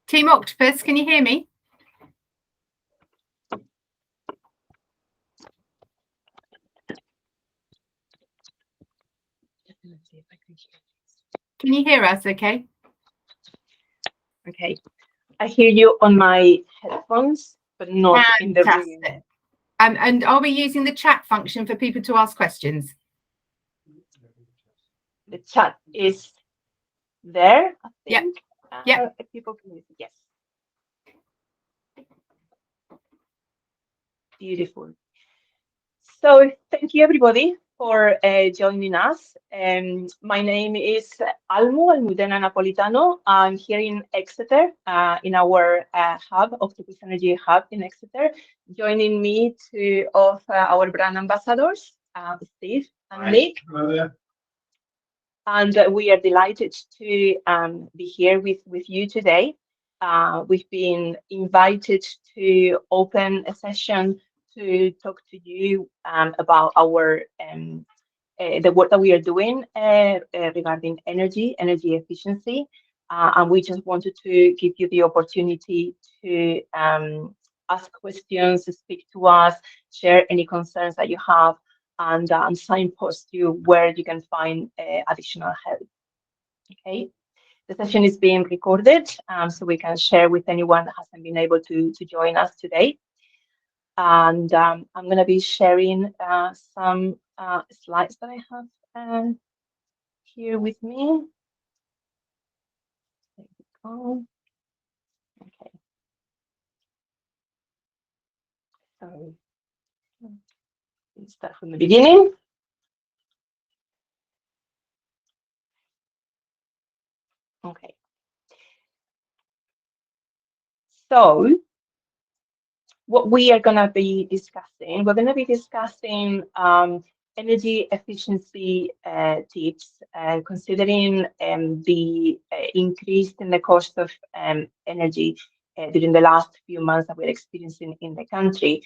Team Octopus, can you hear me? Can you hear us okay? Okay. I hear you on my headphones, but not in the room. And are we using the chat function for people to ask questions? The chat is there, I think. Yeah. People can use it. Yes. Beautiful. So thank you, everybody, for joining us. My name is Almudena Napolitano. I'm here in Exeter, in our hub, Octopus Energy Hub in Exeter. Joining me two of our brand ambassadors, Steve and Nick. Hello there. And we are delighted to be here with you today. We've been invited to open a session to talk to you about our the work that we are doing regarding energy efficiency. And we just wanted to give you the opportunity to ask questions, speak to us, share any concerns that you have, and signpost you where you can find additional help. Okay. The session is being recorded, so we can share with anyone that hasn't been able to join us today. And I'm going to be sharing some slides that I have here with me. There we go. Okay. So let's start from the beginning. Okay. So what we are going to be discussing, we're going to be discussing energy efficiency tips, considering the increase in the cost of energy during the last few months that we're experiencing in the country.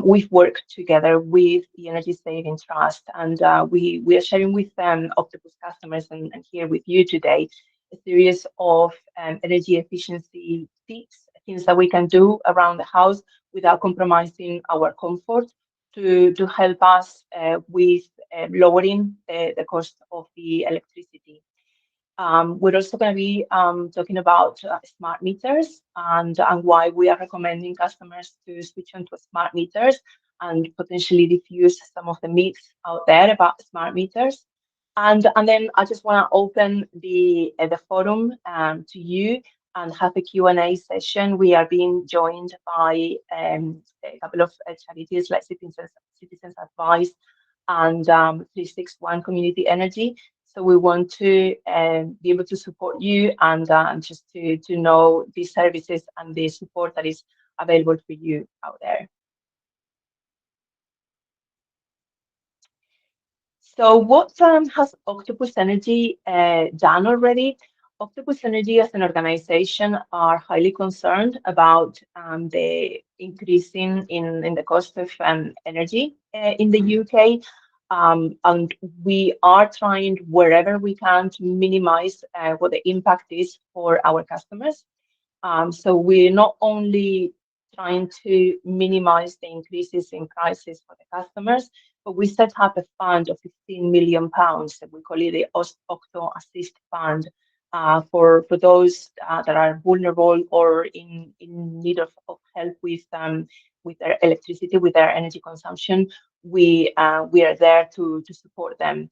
We've worked together with the Energy Saving Trust, and we are sharing with Octopus customers and here with you today a series of energy efficiency tips, things that we can do around the house without compromising our comfort to help us with lowering the cost of the electricity. We're also going to be talking about smart meters and why we are recommending customers to switch on to smart meters and potentially diffuse some of the myths out there about smart meters. And then I just want to open the forum to you and have a Q&A session. We are being joined by a couple of charities like Citizens Advice and 361 Community Energy. So we want to be able to support you and just to know the services and the support that is available for you out there. So what has Octopus Energy done already? Octopus Energy as an organization are highly concerned about the increasing in the cost of energy in the UK. And we are trying wherever we can to minimize what the impact is for our customers. So we're not only trying to minimize the increases in prices for the customers, but we set up a fund of £15 million. We call it the Octo Assist Fund for those that are vulnerable or in need of help with their electricity, with their energy consumption. We are there to support them.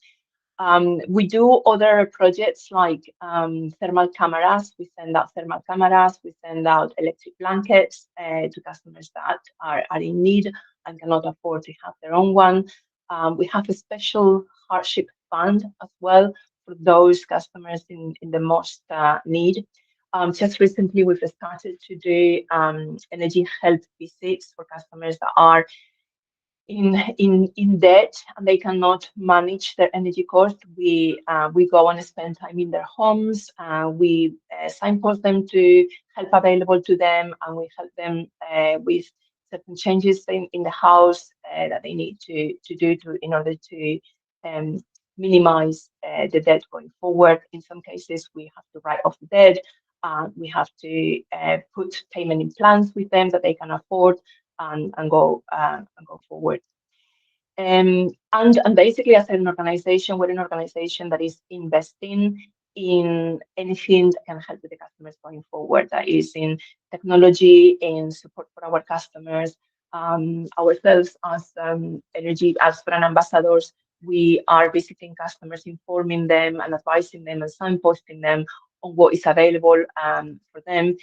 We do other projects like thermal cameras. We send out thermal cameras. We send out electric blankets to customers that are in need and cannot afford to have their own one. We have a special hardship fund as well for those customers in the most need. Just recently, we've started to do energy health visits for customers that are in debt and they cannot manage their energy cost. We go and spend time in their homes. We signpost them to help available to them, and we help them with certain changes in the house that they need to do in order to minimize the debt going forward. In some cases, we have to write off the debt. We have to put payment in plans with them that they can afford and go forward. And basically, as an organization, we're an organization that is investing in anything that can help with the customers going forward. That is in technology, in support for our customers, ourselves as as brand ambassadors. We are visiting customers, informing them and advising them and signposting them on what is available for them.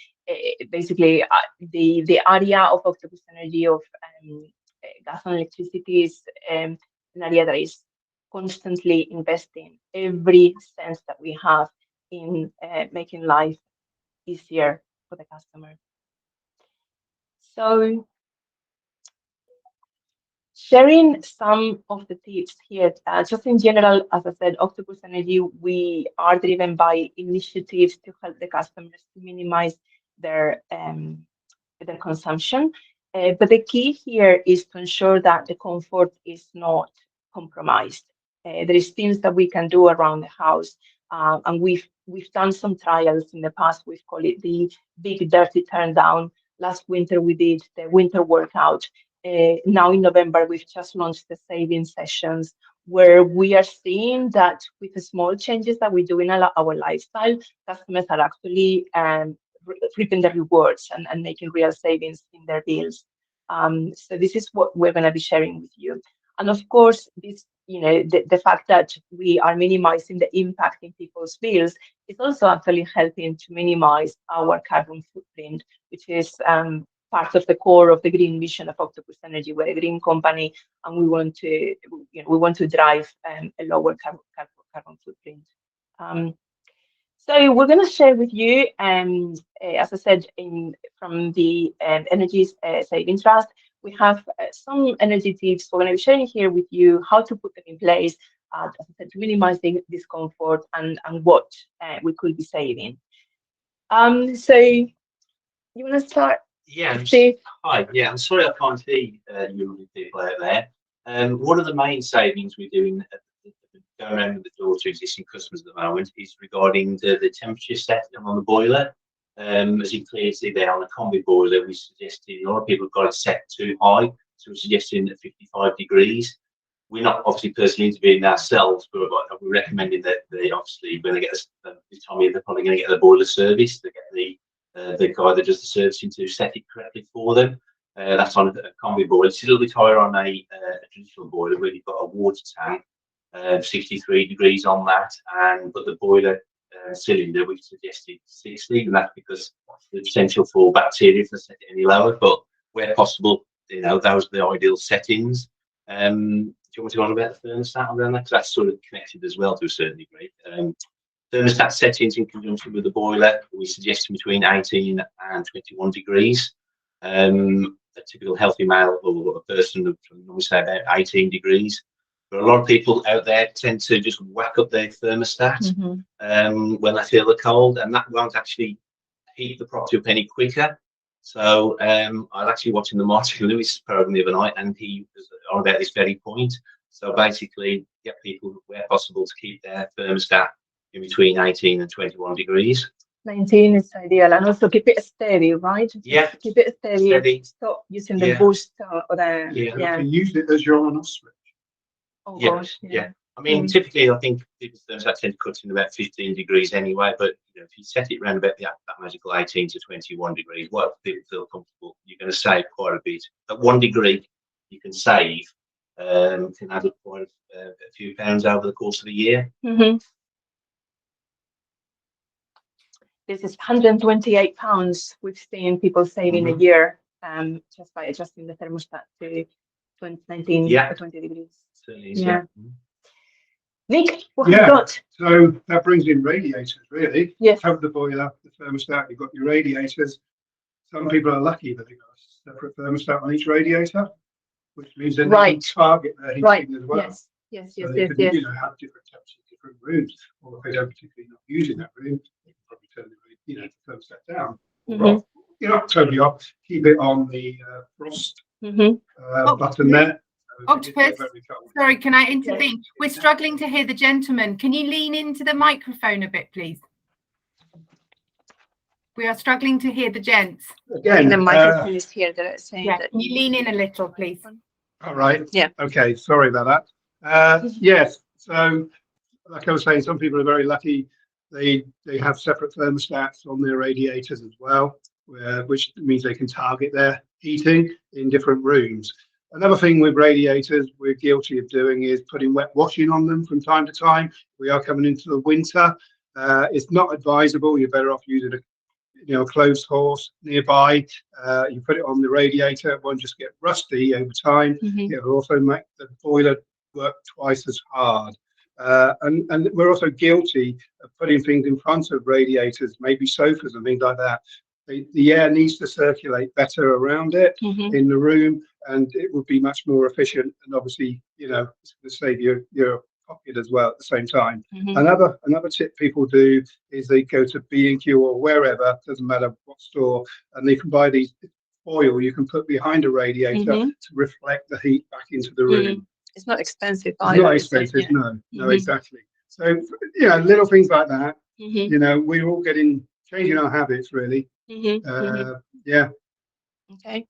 Basically, the area of Octopus Energy of gas and electricity is an area that is constantly investing every cent that we have in making life easier for the customer. So, sharing some of the tips here, just in general, as I said, Octopus Energy, we are driven by initiatives to help the customers to minimize their consumption. But the key here is to ensure that the comfort is not compromised. There is things that we can do around the house, and we've done some trials in the past. We've called it the big dirty turn down. Last winter we did the winter workout. Now in November we've just launched the saving sessions, where we are seeing that with the small changes that we do in our lifestyle, customers are actually reaping the rewards and making real savings in their bills. So this is what we're going to be sharing with you. And of course, this, the fact that we are minimizing the impact in people's bills is also actually helping to minimize our carbon footprint, which is part of the core of the green mission of Octopus Energy. We're a green company, and we want to drive a lower carbon footprint. So we're going to share with you, as I said, from the Energy Savings Trust, we have some energy tips. We're going to be sharing here with you how to put them in place, as I said, to minimize the discomfort and what we could be saving. So you want to start? Yeah. Hi. Yeah, I'm sorry I can't see you people out there. One of the main savings we're doing going around with the door to existing customers at the moment is regarding the temperature set on the boiler. As you clearly see there on the combi boiler, we suggested, a lot of people have got it set too high, so we're suggesting 55 degrees. We're not obviously personally interviewing ourselves, but we're recommending that they obviously, when they get this time, they're probably going to get the boiler service. They get the guy that does the servicing to set it correctly for them. That's on a combi boiler. It's a little bit higher on a traditional boiler where you've got a water tank, 63 degrees on that, but the boiler cylinder we've suggested 60, and that's because the potential for bacteria if they set it any lower. But where possible, those are the ideal settings. Do you want to go on about the thermostat around that? Because that's sort of connected as well to a certain degree. Thermostat settings in conjunction with the boiler, we suggest between 18 and 21 degrees. A typical healthy male or a person would normally say about 18 degrees. But a lot of people out there tend to just whack up their thermostat when they feel the cold, and that won't actually heat the property up any quicker. So I was actually watching the Martin Lewis program the other night, and he was on about this very point. So basically, get people where possible to keep their thermostat in between 18 and 21 degrees. 19 is ideal, and also keep it steady, right? Yeah. Keep it steady. Stop using the boost or the. You can use it as your on-off switch. Oh gosh. Yeah. I mean, typically, I think people's thermostat tend to cut in about 15 degrees anyway. But if you set it around about that magical 18 to 21 degrees, what people feel comfortable, you're going to save quite a bit. At 1 degree, you can save, can add up quite a few pounds over the course of a year. This is £128 we've seen people saving a year just by adjusting the thermostat to 19 or 20 degrees. Certainly is, yeah. Nick, what have you got? So that brings in radiators, really. Yes. Have the boiler, the thermostat, you've got your radiators. Some people are lucky that they've got a separate thermostat on each radiator, which means then they can target their heating as well. Yes. So they can, have different temperatures, different rooms, or if they don't particularly not using that room, they can probably turn the thermostat down. Or you're not totally off. Keep it on the frost button there. Octopus, sorry, can I intervene? We're struggling to hear the gentleman. Can you lean into the microphone a bit, please? We are struggling to hear the gents. Again, the microphone is here. They're saying Yeah, that can you lean in a little, please? all right. Yeah. Okay, sorry about that. Yes, so like I was saying, some people are very lucky. They have separate thermostats on their radiators as well, which means they can target their heating in different rooms. Another thing with radiators we're guilty of doing is putting wet washing on them from time to time. We are coming into the winter. It's not advisable. You're better off using a closed horse nearby. You put it on the radiator, it won't just get rusty over time. It will also make the boiler work twice as hard. And we're also guilty of putting things in front of radiators, maybe sofas and things like that. The air needs to circulate better around it in the room, and it would be much more efficient. And obviously, it's going to save your pocket as well at the same time. Another tip people do is they go to B&Q or wherever, doesn't matter what store, and they can buy these foil you can put behind a radiator to reflect the heat back into the room. It's not expensive. It's not expensive, no, exactly. So, little things like that. We're all changing our habits, really. Yeah. Okay.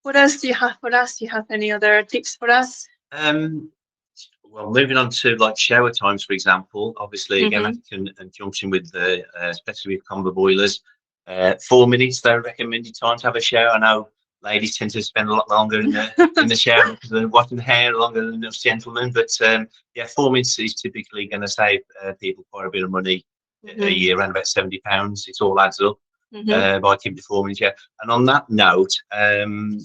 What else do you have for us? Do you have any other tips for us? Well, moving on to like shower times, for example. Obviously, again, that can jumps in with the, especially with combo boilers. 4 minutes, the recommended time to have a shower. I know ladies tend to spend a lot longer in the shower because they're washing the hair longer than us gentlemen. But 4 minutes is typically going to save people quite a bit of money a year, around about £70. It all adds up by keeping the 4 minutes. Yeah. And on that note,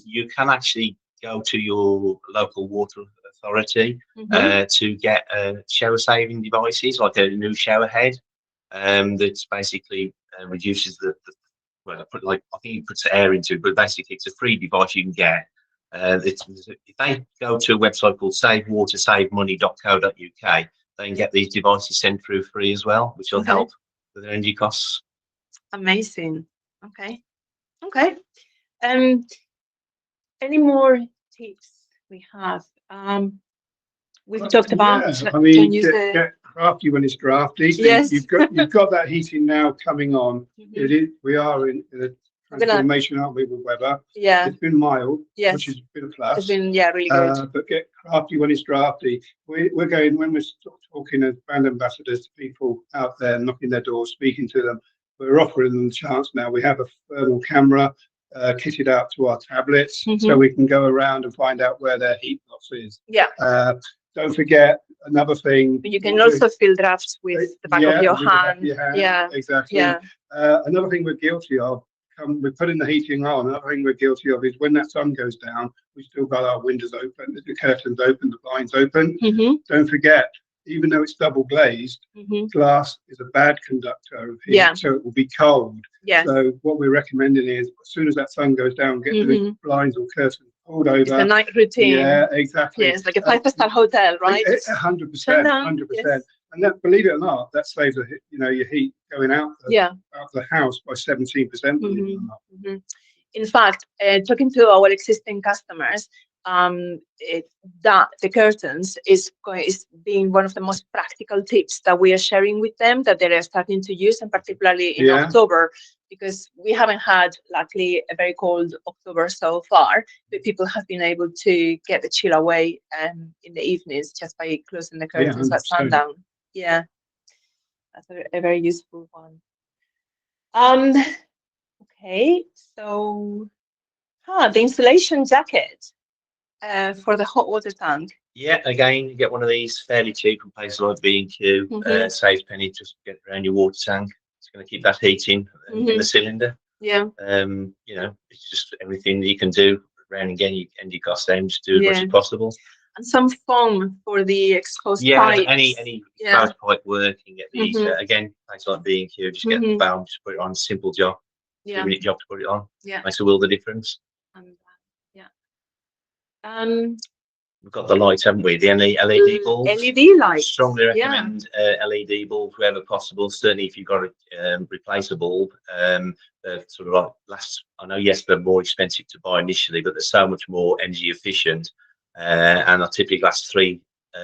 you can actually go to your local water authority to get shower saving devices, like a new shower head that basically reduces I think it puts air into it, but basically it's a free device you can get. If they go to a website called savewatersavemoney.co.uk, they can get these devices sent through free as well, which will help with their energy costs. Amazing. Okay. Any more tips we have? We've talked about. Get crafty when it's drafty. Yes. You've got that heating now coming on. We are in a transformation, aren't we, with weather? Yeah. It's been mild, Yes. which has been a plus. It's been really good. But get crafty when it's drafty. We're going, when we're talking as brand ambassadors to people out there, knocking their doors, speaking to them, we're offering them the chance now. We have a thermal camera kitted out to our tablets, so we can go around and find out where their heat loss is. Yeah. Don't forget another thing. You can also fill drafts with the back of your hand. Yeah. Exactly. Yeah. Another thing we're guilty of, we're putting the heating on. Another thing we're guilty of is when that sun goes down, we still got our windows open, the curtains open, the blinds open. Don't forget, even though it's double glazed, glass is a bad conductor of heat, so it will be cold. So what we're recommending is, as soon as that sun goes down, get the blinds or curtains pulled over. It's a night routine. Yeah, exactly. Yeah, it's like a 5-star hotel, right? 100%. 100%. Yes. And that, believe it or not, that saves your heat going out the house by 17%. Believe it or not. In fact, talking to our existing customers, that the curtains is being one of the most practical tips that we are sharing with them that they are starting to use, and particularly in October, because we haven't had, luckily, a very cold October so far, but people have been able to get the chill away in the evenings just by closing the curtains at sundown. Yeah, that's a very useful one. Okay, so the insulation jacket for the hot water tank. Yeah, again, you get one of these fairly cheap from places like B&Q. Saves penny, just get around your water tank. It's going to keep that heating in the cylinder. Yeah. It's just everything that you can do around and getting your energy costs down, just do as much as possible. And some foam for the exposed pipes. Yeah, any exposed pipe work, you can get these. Again, places like B&Q, just get the foam, just put it on, simple job. 2-minute job to put it on. Yeah. Makes a world of difference. We've got the lights, haven't we? The LED bulbs. LED lights. Strongly recommend LED bulbs wherever possible. Certainly, if you've got to replace a bulb, sort of like I know, yes, they're more expensive to buy initially, but they're so much more energy efficient, and they typically last 3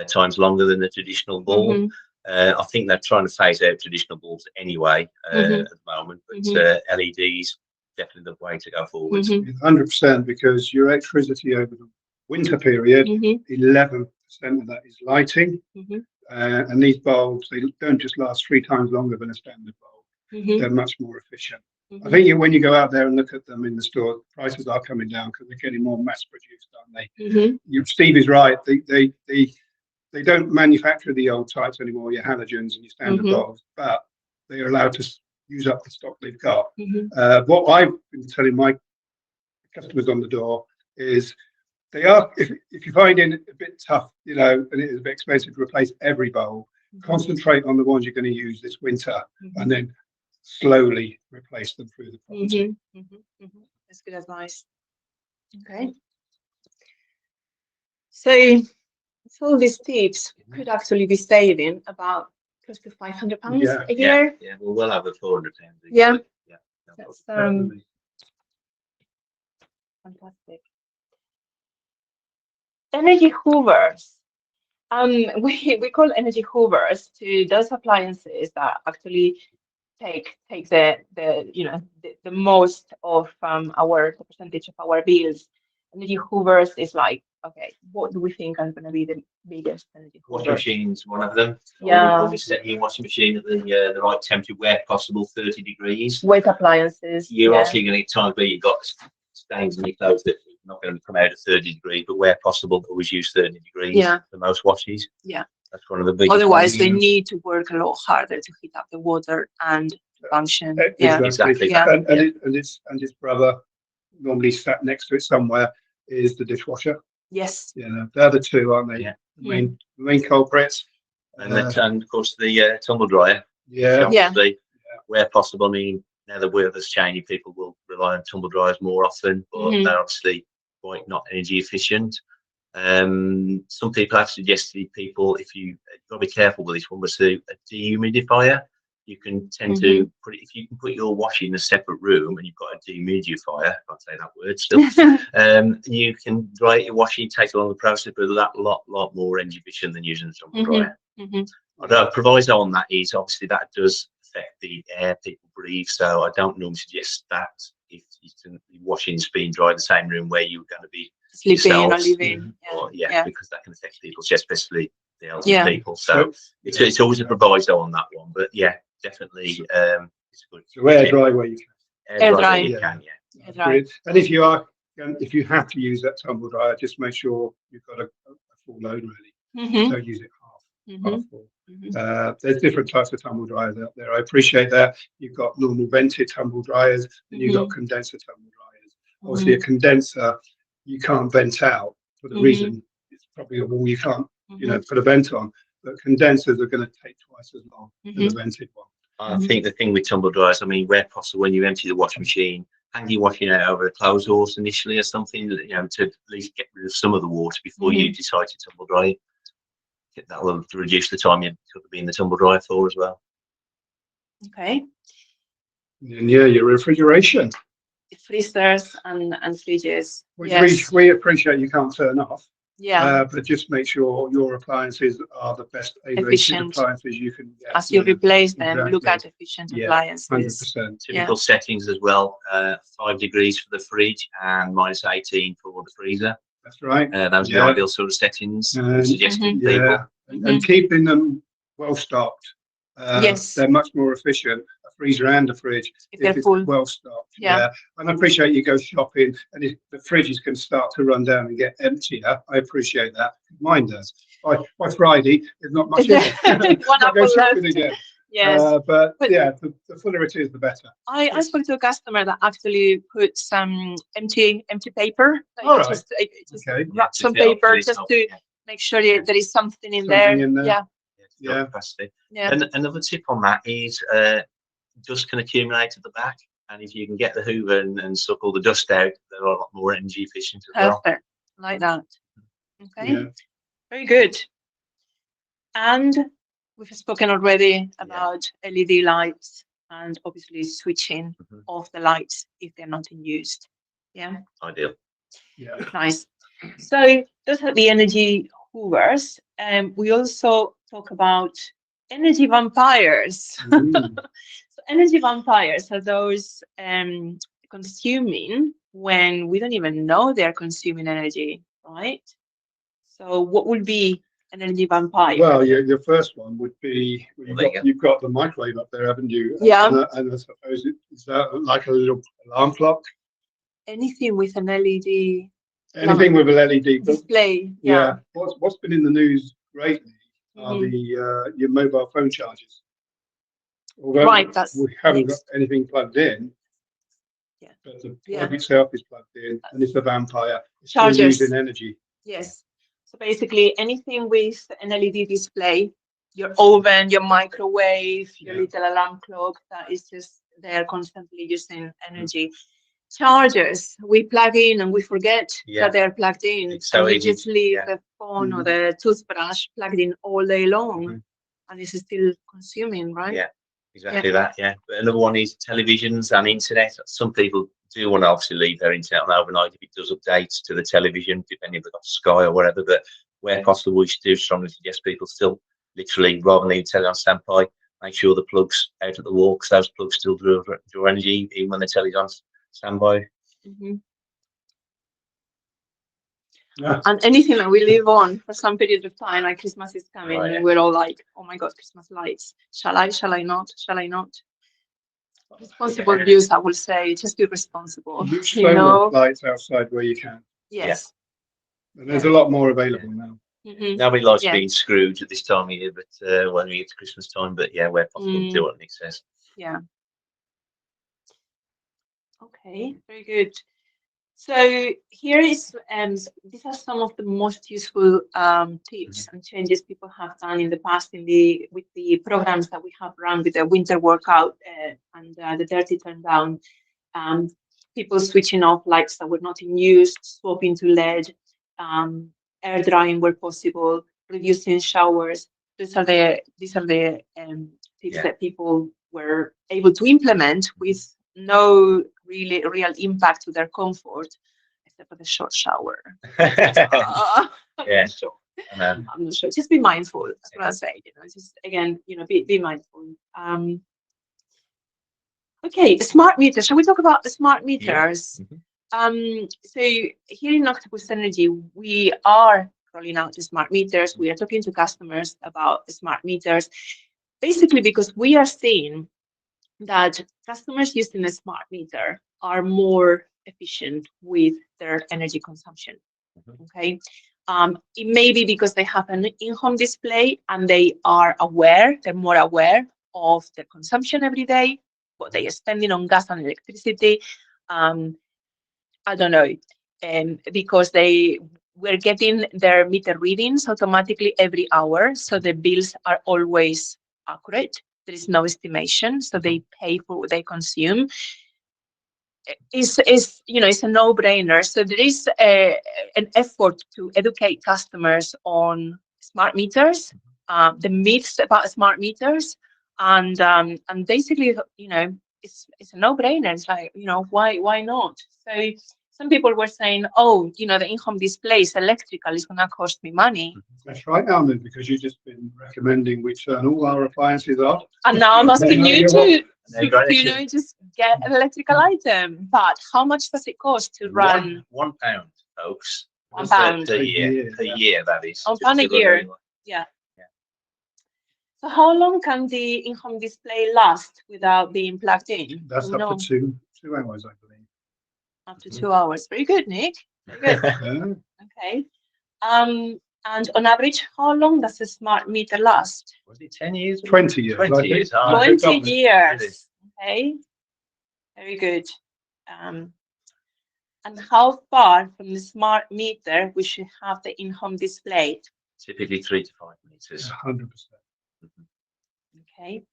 times longer than the traditional bulb. I think they're trying to phase out traditional bulbs anyway at the moment, but LEDs definitely the way to go forward. 100%, because your electricity over the winter period, 11% of that is lighting, and these bulbs, they don't just last 3 times longer than a standard bulb. They're much more efficient. I think when you go out there and look at them in the store, prices are coming down because they're getting more mass produced, aren't they? Steve is right. They don't manufacture the old types anymore, your halogens and your standard bulbs, but they are allowed to use up the stock they've got. What I've been telling my customers on the door is they are, if you're finding it a bit tough, you know, and it is a bit expensive to replace every bulb, concentrate on the ones you're going to use this winter and then slowly replace them through the project. That's good advice. Okay. So all these tips could actually be saving about close to £500 a year. Yeah, well, we'll have a £400. Yeah. That's Definitely. fantastic. Energy hoovers. We call energy hoovers to those appliances that actually take the most of the percentage of our bills. Energy hoovers is like, okay, what do we think are going to be the biggest energy hoovers? Washing machine's one of them. Yeah. Always set your washing machine at the right temperature where possible, 30 degrees. Wet appliances. You're obviously going to get times where you've got stains in your clothes that are not going to come out at 30 degrees, but where possible, always use 30 degrees for most washes. Yeah. That's one of the biggest. Otherwise, they need to work a lot harder to heat up the water and function. Exactly. Yeah. And its brother, normally sat next to it somewhere, is the dishwasher. Yes. You know, they're the two, aren't they? Yeah. The main culprits. And of course the tumble dryer. Yeah. Obviously, where possible. I mean, now the weather's changing, people will rely on tumble dryers more often, but they're obviously quite not energy efficient. Some people have suggested people, if you've got to be careful with this one, but a dehumidifier. You can tend to put it, if you can put your washing in a separate room and you've got a dehumidifier, I can't say that word still, you can dry your washing, take along the process, but a lot more energy efficient than using a tumble dryer. Although a proviso on that is obviously that does affect the air people breathe, so I don't normally suggest that if your washing's being dry in the same room where you're going to be sleeping or living. Because that can affect people, especially the elderly people. So it's always a proviso on that one, but definitely it's good. So air dry where you can. Air dry. You can, And if you have to use that tumble dryer, just make sure you've got a full load really. Don't use it half full. There's different types of tumble dryers out there. I appreciate that. You've got normal vented tumble dryers and you've got condenser tumble dryers. Obviously, a condenser you can't vent out for the reason it's probably a wall you can't put a vent on. But condensers are going to take twice as long as a vented one. I think the thing with tumble dryers, I mean, where possible, when you empty the washing machine, hang your washing out over a clothes horse initially or something, to at least get rid of some of the water before you decide to tumble dry it. That will reduce the time you could be in the tumble dryer for as well. Okay. And your refrigeration. Freezers and fridges. We appreciate you can't turn off. Yeah. But just make sure your appliances are the best efficient appliances you can get. As you replace them, look at efficient appliances. 100%. Typical settings as well, 5 degrees for the fridge and minus 18 for the freezer. That's right. Those are the ideal sort of settings suggested people. And keeping them well stocked. They're much more efficient, a freezer and a fridge, if they're it's full. well stocked. And I appreciate you go shopping and if the fridges can start to run down and get emptier. I appreciate that. Mine does. By Friday, there's not much in it. One apple left. Again. Yes. But the fuller it is, the better. I spoke to a customer that actually put some empty paper. Just wrap some paper just to make sure there is something in there. And another tip on that is dust can accumulate at the back, and if you can get the Hoover and suck all the dust out, they're a lot more energy efficient as well. Perfect, like that. Okay, very good. And we've spoken already about LED lights and obviously switching off the lights if they're not in use. Ideal. Nice. So those are the energy hoovers. We also talk about energy vampires. Mm. So energy vampires are those consuming when we don't even know they're consuming energy, right? So what would be an energy vampire? Well, your first one would be There you go. you've got the microwave up there, haven't you? Yeah. And I suppose is that like a little alarm clock? Anything with an LED Anything with an LED. But display. yeah, what's been in the news lately are Mhm. your mobile phone chargers. Although Right, that's we haven't got next. anything plugged in, Yeah. but the Yeah. plug itself is plugged in, and it's a vampire. It's still Chargers. using energy. Yes. So basically anything with an LED display, your oven, your microwave, your Yeah. little alarm clock, that is just they're constantly using energy. Chargers, we plug in and we forget Yeah. that they're plugged in. It's so and we easy, just leave yeah. the phone or the toothbrush plugged in all day long, Mhm. and it's still consuming, right? Yeah, exactly that. Yeah, but another one is televisions and internet. Some people do want to obviously leave their internet on overnight if it does updates to the television, depending if they've got Sky or whatever. But where possible, we do strongly suggest people still literally, rather than leave telly on standby, make sure the plug's out at the wall, because those plugs still draw energy even when the telly's on standby. Mhm. Yeah. And anything that we leave on for some period of time, like Christmas is coming, Right, yeah. and we're all like, "Oh my God, Christmas lights! Shall I? Shall I not? Shall I not?" Responsible use, I will say, just be responsible. Use You solar know? lights outside where you can, Yes. and there's a lot more available now. Mhm. Nobody likes Yeah. being Scrooge at this time of year, but when we get to Christmas time, but yeah, where possible, do what Nick says. Yeah. Okay, very good. So here is these are some of the most useful tips and changes people have done in the past with the programs that we have run with the winter workout and the dirty turn down. People switching off lights that were not in use, swapping to LED, air drying where possible, reducing showers. These are the tips Yeah. that people were able to implement with no real impact to their comfort, except for the short shower. I'm Yeah. not sure. I know. I'm not sure. Just be mindful. That's what I say. Just again, be mindful. Okay, smart meters. Shall we talk about the smart meters? Yeah. Mhm. So here in Octopus Energy, we are rolling out the smart meters. We are talking to customers about the smart meters, basically because we are seeing that customers using a smart meter are more efficient with their energy consumption. Okay. It may be because they have an in-home display and they're more aware of their consumption every day, what they are spending on gas and electricity. I don't know, because we're getting their meter readings automatically every hour, so the bills are always accurate. There is no estimation, so they pay for what they consume. It's a no-brainer. So there is an effort to educate customers on smart meters, the myths about smart meters, and basically, it's a no-brainer. It's like, why not? So some people were saying, oh, the in-home display is electrical, it's gonna cost me money. That's right, Almond, because you've just been recommending we turn all our appliances off. And now I'm asking you to just get an electrical item. But how much does it cost to run? £1, folks. £1 per year. Per year, that is. £1 a year. Yeah. So how long can the in-home display last without being plugged in? That's up to two hours, I believe. Up to 2 hours. Very good, Nick. Very good. Okay. And on average, how long does a smart meter last? Was it 10 years? 20 years. 20 years. 20 years. Okay. Very good. And how far from the smart meter we should have the in-home display? Typically 3 to 5 meters. 100%. Okay.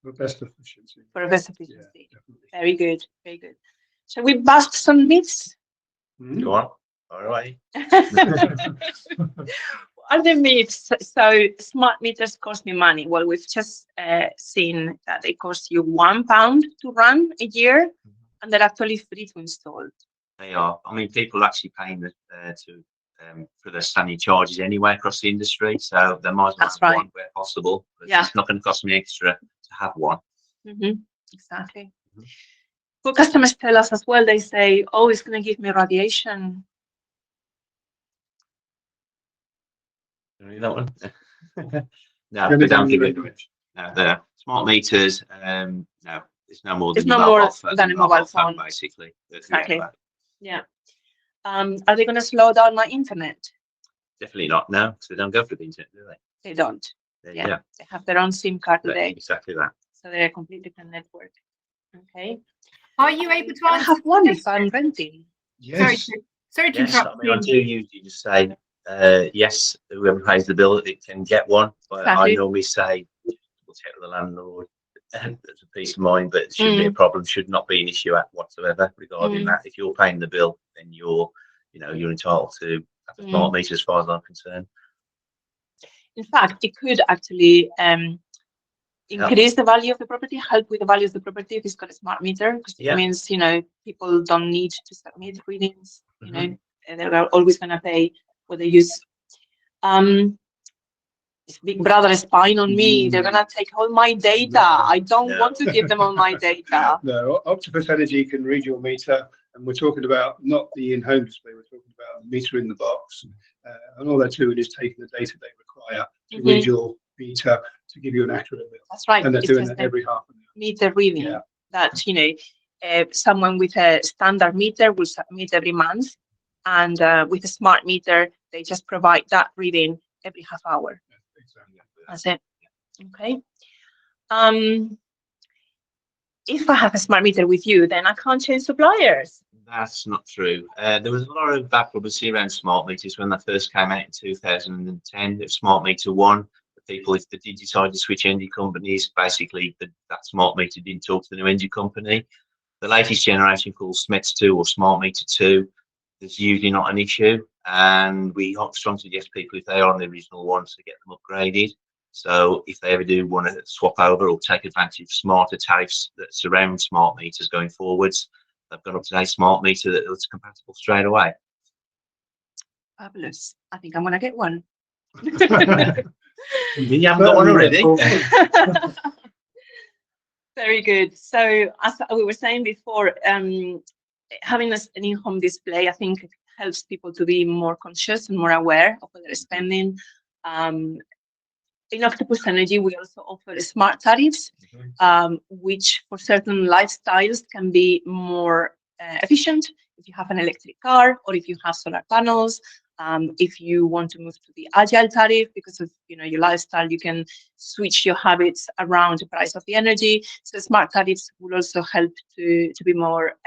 For best efficiency. For best efficiency. Yeah, very good. Very good. Shall we bust some myths? Go on. All right. Are the myths? So smart meters cost me money. Well, we've just seen that they cost you £1 to run a year, and they're actually free to install. They are. I mean, people actually paying to for the standing charges anyway across the industry. So they might as well That's have right. one where possible. Yeah. It's not going to cost me extra to have one. Exactly. What customers tell us as well, they say, oh, it's going to give me radiation. That one? No, they don't give it. No, the smart meters. No, it's no more than It's no more than a mobile phone, basically. Exactly. Yeah. Are they going to slow down my internet? Definitely not. No, because they don't go through the internet, do they? They don't. Yeah. They have their own SIM card today. Exactly that. So they're a completely different network. Okay. Are you able to I answer? have one if I'm renting. Yes. Sorry to Yes, interrupt. I mean, I do usually just say, yes, whoever pays the bill, it can get one. But Exactly. I normally say, we'll check with the landlord. There's a peace of mind, but it shouldn't be a problem. Should not be an issue whatsoever regarding that. If you're paying the bill, then you're entitled to have a smart meter, as far as I'm concerned. In fact, it could actually increase the value of the property, help with the value of the property if it's got a smart meter, because it means, people don't need to submit readings, and they're always going to pay what they use. This Big Brother is spying on me. They're going to take all my data. I don't want to give them all my data. No, Octopus Energy can read your meter, and we're talking about not the in-home display, we're talking about the meter in the box. And all they're doing is taking the data they require to read your meter to give you an accurate bill. That's right. And they're doing that every half an hour. Meter reading that, someone with a standard meter will submit every month. And with a smart meter, they just provide that reading every half hour. Exactly. That's it. Okay. If I have a smart meter with you, then I can't change suppliers. That's not true. There was a lot of bad publicity around smart meters when they first came out in 2010. It Smart Meter 1. The people, if they did decide to switch energy companies, basically that smart meter didn't talk to the new energy company. The latest generation called SMETS 2 or Smart Meter 2, there's usually not an issue. And we strongly suggest people, if they are on the original ones, to get them upgraded. So if they ever do want to swap over or take advantage of smarter tariffs that surround smart meters going forwards, they've got up-to-date smart meter that's compatible straight away. Fabulous. I think I'm going to get one. You haven't got one already. Very good. So as we were saying before, having an in-home display, I think, helps people to be more conscious and more aware of what they're spending. In Octopus Energy, we also offer smart tariffs, which for certain lifestyles can be more efficient. If you have an electric car or if you have solar panels, if you want to move to the agile tariff because of your lifestyle, you can switch your habits around the price of the energy. So smart tariffs will also help to be more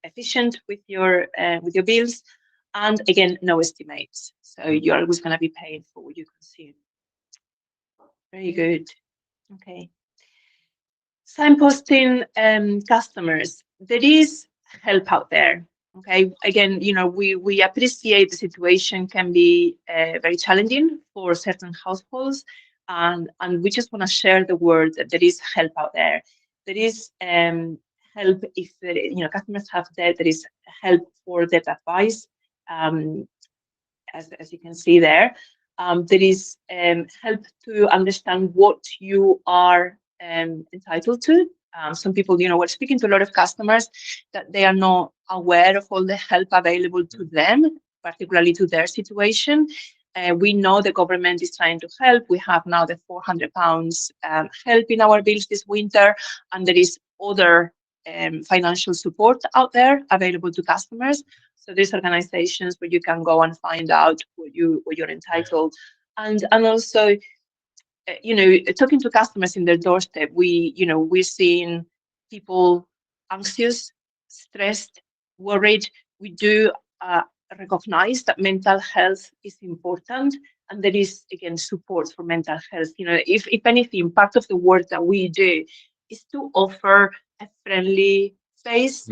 efficient with your bills. And again, no estimates. So you're always going to be paying for what you consume. Very good. Okay. Signposting customers. There is help out there. Okay. Again, we appreciate the situation can be very challenging for certain households, and we just want to share the word that there is help out there. There is help if customers have debt. There is help for debt advice, as you can see there. There is help to understand what you are entitled to. Some people, we're speaking to a lot of customers that they are not aware of all the help available to them, particularly to their situation. We know the government is trying to help. We have now the £400 help in our bills this winter, and there is other financial support out there available to customers. So there's organizations where you can go and find out what you're entitled, and also, talking to customers in their doorstep. We're seeing people anxious, stressed, worried. We do recognize that mental health is important, and there is again support for mental health. If anything, part of the work that we do is to offer a friendly face,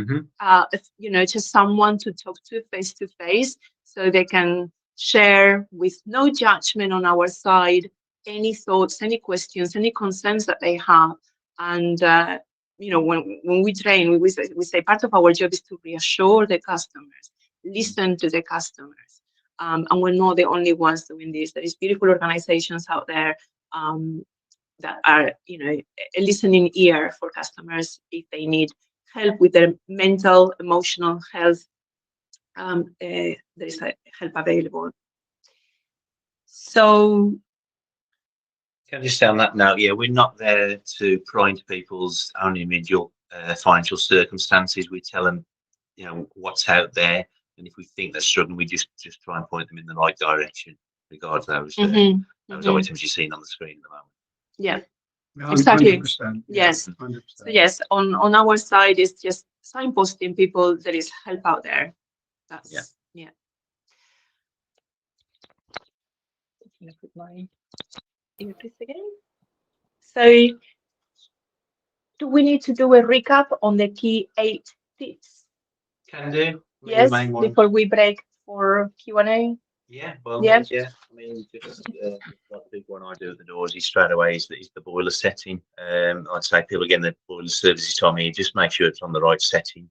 just someone to talk to face, so they can share with no judgment on our side any thoughts, any questions, any concerns that they have. And when we train, we say part of our job is to reassure the customers, listen to the customers, And we're not the only ones doing this. There is beautiful organizations out there that are, you know, a listening ear for customers if they need help with their mental, emotional health. There is help available. So, Can I just say on that note, yeah, we're not there to pry into people's own individual financial circumstances. We tell them, you know, what's out there, and if we think they're struggling, we just try and point them in the right direction, regardless of those items you're seeing on the screen at the moment. yeah. No, Exactly. 100%, Yes. 100%. So yes, on our side is just signposting people there is help out there. That's yeah. I'm gonna put my earpiece again. So do we need to do a recap on the key 8 tips? Can do. Yes, Main ones. before we break for Q&A. Yeah, well, Yeah. yeah. I mean, just like the big one I do at the doors is straight away is the boiler setting. I'd say people getting the boiler services to me, just make sure it's on the right setting.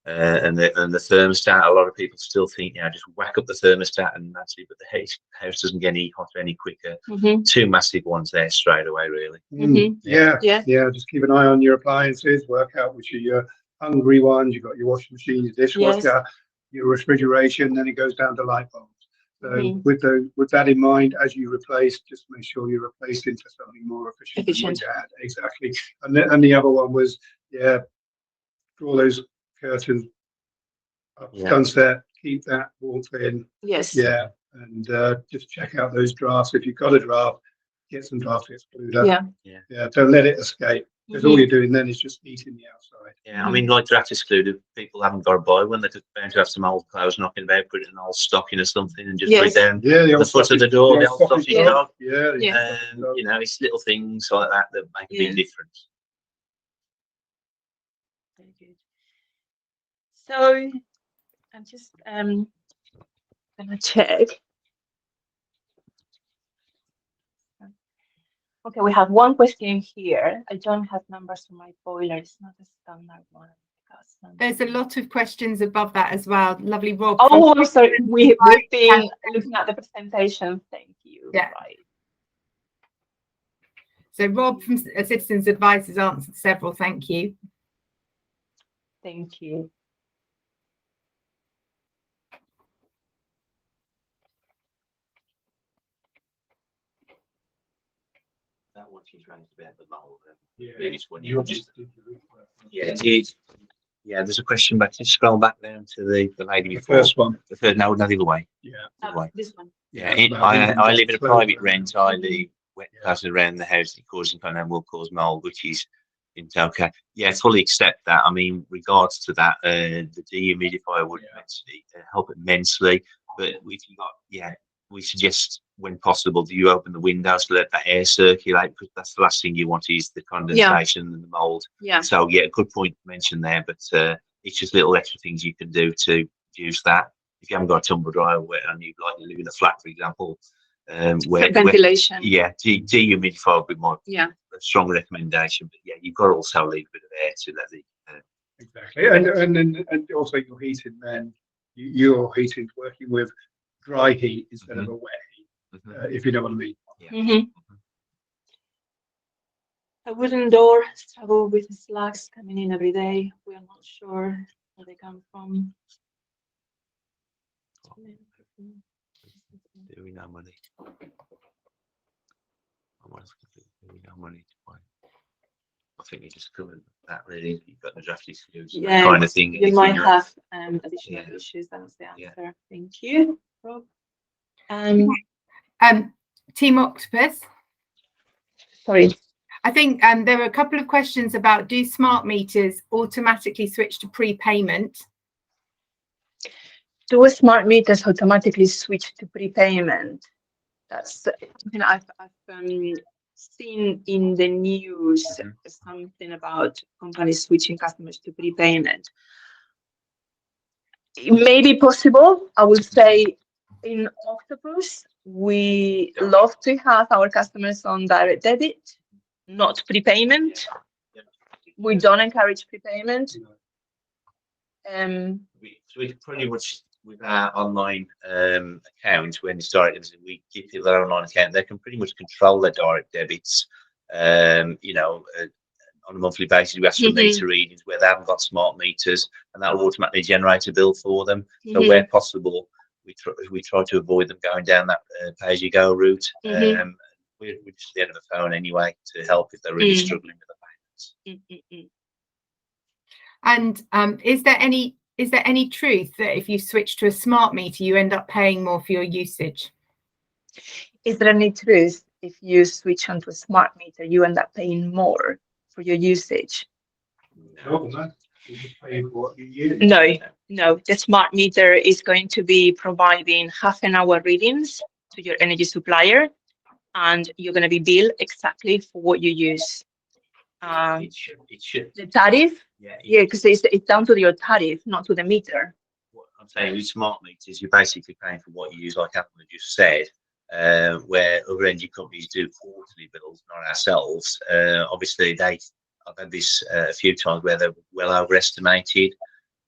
And the thermostat, a lot of people still think, you know, just whack up the thermostat and that's it, but the house doesn't get any hotter any quicker. 2 massive ones there straight away, really. Yeah. Just keep an eye on your appliances, work out which are your hungry ones. You've got your washing machine, your dishwasher, your refrigeration, then it goes down to light bulbs. So with that in mind, as you replace, just make sure you replace into something more efficient. Than what you had. Exactly. And the other one was, draw those curtains up, sunset, keep that warmth in. Yes. Yeah. And just check out those drafts. If you've got a draft, get some draft excluder. Yeah. Don't let it escape. Because all you're doing then is just heating the outside. Yeah, I mean, like draft excluded, people haven't got to buy one. They're just bound to have some old clothes knocking about, put it in an old stocking or something, and just put it down the foot of the door, the old stocking dog. You know, it's little things like that that make a big difference. Very good. So I'm just gonna check. Okay, we have one question here. I don't have numbers for my boiler. It's not a standard one. There's a lot of questions above that as well. Lovely, Rob. Oh, I'm sorry. We've been looking at the presentation. Thank you. Yeah. Right. So Rob from Citizens Advice has answered several. Thank you. Thank you. That one she's running about the mold. There's a question back. Just scroll back down to the lady before. First one. The third, no, the other way. This one. I live in a private rent. I leave wet clouds around the house that causes and will cause mold, which is okay. Yeah, fully accept that. I mean, regards to that, the dehumidifier would help immensely. But if you got, we suggest when possible, do you open the windows to let that air circulate, because that's the last thing you want is the condensation and the mold. So good point mentioned there, but it's just little extra things you can do to reduce that. If you haven't got a tumble dryer and you like to live in a flat, for example, where ventilation, dehumidifier would be more a strong recommendation. But you've got to also leave a bit of air to let the exactly, and also your heating. Then your heating working with dry heat instead of a wet heat, if you know what I mean. A wooden door struggle with slugs coming in every day. We are not sure where they come from. Do we know money? I think you just covered that really. You've got the draft issues, kind of thing. You might have additional issues. That's the answer. Thank you, Rob. Team Octopus. Sorry. I think there were a couple of questions about, do smart meters automatically switch to prepayment? Do smart meters automatically switch to prepayment? That's something I've seen in the news, something about companies switching customers to prepayment. It may be possible. I would say in Octopus, we love to have our customers on direct debit, not prepayment. We don't encourage prepayment. We pretty much with our online account, when we give people their online account, they can pretty much control their direct debits. You know, on a monthly basis, we ask for meter readings where they haven't got smart meters, and that will automatically generate a bill for them. So where possible, we try to avoid them going down that pay-as-you-go route. We're just at the end of the phone anyway to help if they're really struggling with the payments. And is there any truth that if you switch to a smart meter, you end up paying more for your usage? Is there any truth if you switch onto a smart meter, you end up paying more for your usage? No, you just pay for what you use. No. The smart meter is going to be providing half-an-hour readings to your energy supplier, and you're going to be billed exactly for what you use. It should. The tariff? Yeah, because it's down to your tariff, not to the meter. What I'm saying with smart meters, you're basically paying for what you use, like Apple just said. Where other energy companies do quarterly bills, not ourselves. Obviously, I've had this a few times where they've well overestimated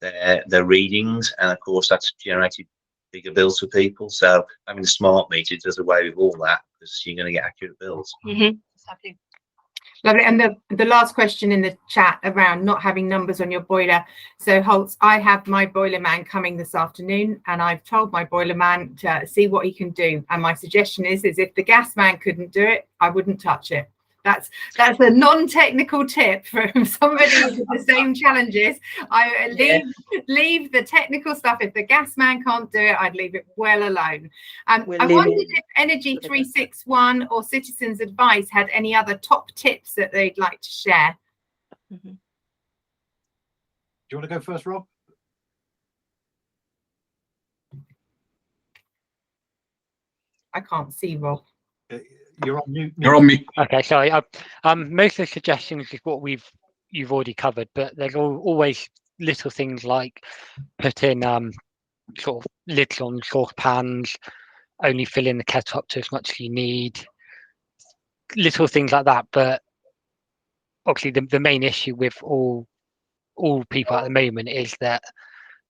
their readings, and of course that's generated bigger bills for people. So having a smart meter does away with all that, because you're going to get accurate bills. Exactly. Lovely. And the last question in the chat around not having numbers on your boiler. So Holtz, I have my boiler man coming this afternoon, and I've told my boiler man to see what he can do. And my suggestion is if the gas man couldn't do it, I wouldn't touch it. That's a non-technical tip from somebody with the same challenges. I leave the technical stuff. If the gas man can't do it, I'd leave it well alone. I wondered if Energy 361 or Citizens Advice had any other top tips that they'd like to share. Do you want to go first, Rob? I can't see Rob. You're on mute. You're on mute. Okay, sorry. Most of the suggestions is what you've already covered, but there's always little things like putting sort of lids on saucepans, only filling the kettle up to as much as you need, little things like that. But obviously, the main issue with all people at the moment is that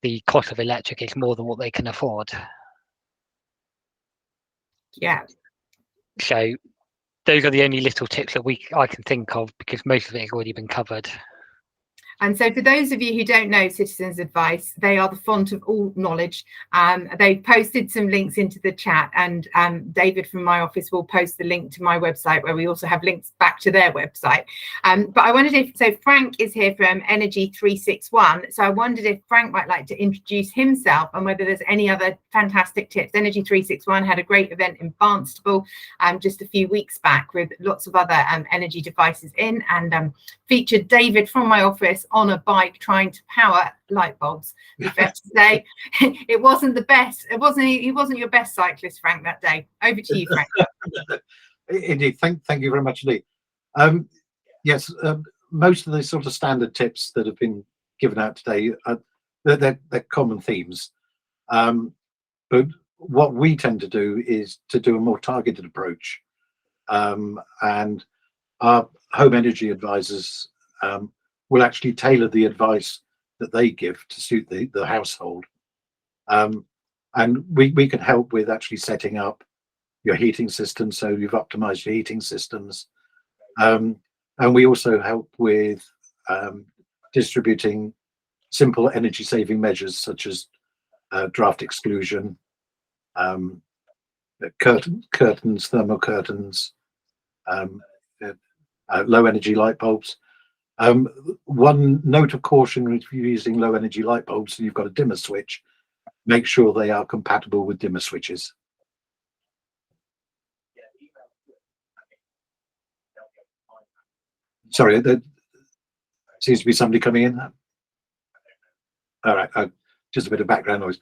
the cost of electric is more than what they can afford. Yeah. So those are the only little tips that I can think of, because most of it has already been covered. And so for those of you who don't know Citizens Advice, they are the font of all knowledge. They've posted some links into the chat, and David from my office will post the link to my website, where we also have links back to their website. But I wondered so Frank is here from Energy 361. So I wondered if Frank might like to introduce himself and whether there's any other fantastic tips. Energy 361 had a great event in Barnstable just a few weeks back with lots of other energy devices in, and featured David from my office on a bike trying to power light bulbs. Fair to say, it wasn't the best. He wasn't your best cyclist, Frank, that day. Over to you, Frank. Indeed, thank you very much indeed. Yes, most of the sort of standard tips that have been given out today, they're common themes. But what we tend to do is to do a more targeted approach, and our home energy advisors will actually tailor the advice that they give to suit the household. And we can help with actually setting up your heating system, so you've optimized your heating systems. And we also help with distributing simple energy saving measures such as draft exclusion, curtains, thermal curtains, low energy light bulbs. One note of caution: if you're using low energy light bulbs and you've got a dimmer switch, make sure they are compatible with dimmer switches. Sorry, there seems to be somebody coming in. All right, just a bit of background noise.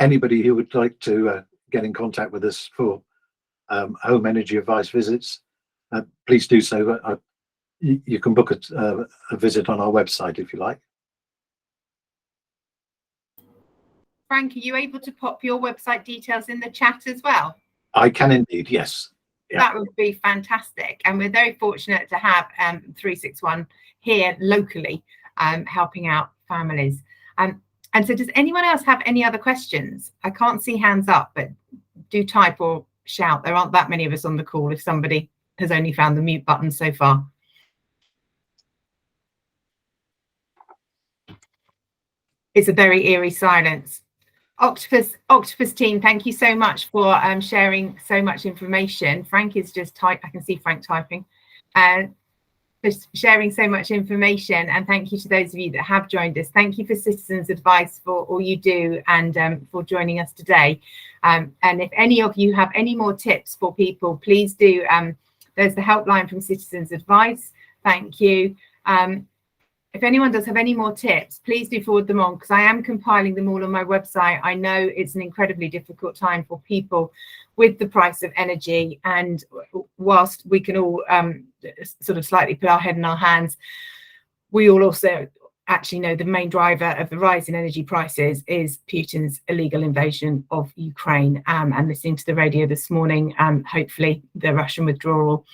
Anybody who would like to get in contact with us for home energy advice visits, please do so. You can book a visit on our website if you like. Frank, are you able to pop your website details in the chat as well? I can indeed, yes. Yeah. That would be fantastic. And we're very fortunate to have 361 here locally. helping out families. And so does anyone else have any other questions? I can't see hands up, but do type or shout. There aren't that many of us on the call if somebody has only found the mute button so far. It's a very eerie silence. Octopus team, thank you so much for sharing so much information. Frank is just I can see Frank typing. For sharing so much information, and thank you to those of you that have joined us. Thank you for Citizens Advice for all you do and for joining us today. And if any of you have any more tips for people, please do. There's the helpline from Citizens Advice. Thank you. If anyone does have any more tips, please do forward them on, because I am compiling them all on my website. I know it's an incredibly difficult time for people with the price of energy, and whilst we can all sort of slightly put our head in our hands, we all also actually know the main driver of the rise in energy prices is Putin's illegal invasion of Ukraine. And listening to the radio this morning, hopefully the Russian withdrawal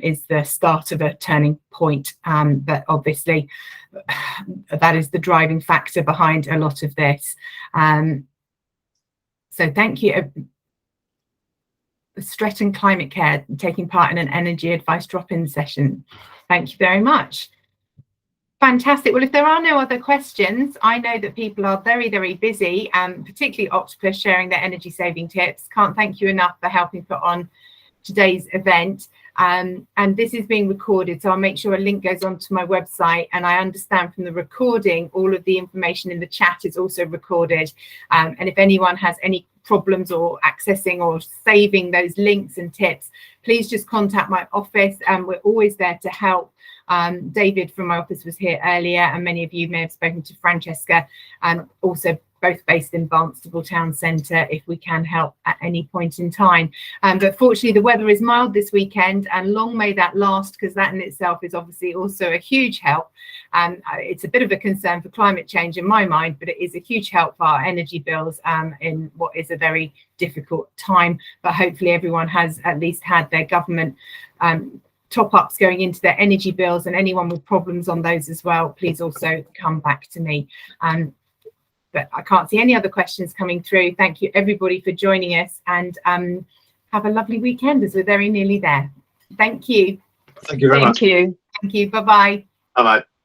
is the start of a turning point. But obviously that is the driving factor behind a lot of this. So thank you. Stretton Climate Care taking part in an energy advice drop-in session. Thank you very much. Fantastic. Well, if there are no other questions, I know that people are very, very busy, particularly Octopus sharing their energy saving tips. Can't thank you enough for helping put on today's event. And this is being recorded, so I'll make sure a link goes onto my website. And I understand from the recording, all of the information in the chat is also recorded. And if anyone has any problems or accessing or saving those links and tips, please just contact my office, and we're always there to help. David from my office was here earlier, and many of you may have spoken to Francesca, and also both based in Barnstable Town Centre, if we can help at any point in time. But fortunately the weather is mild this weekend, and long may that last, because that in itself is obviously also a huge help. It's a bit of a concern for climate change in my mind, but it is a huge help for our energy bills in what is a very difficult time. But hopefully everyone has at least had their government top-ups going into their energy bills, and anyone with problems on those as well, please also come back to me. But I can't see any other questions coming through. Thank you everybody for joining us, and have a lovely weekend, as we're very nearly there. Thank you. Thank you very much. Thank you. Thank you. Bye-bye. Bye-bye.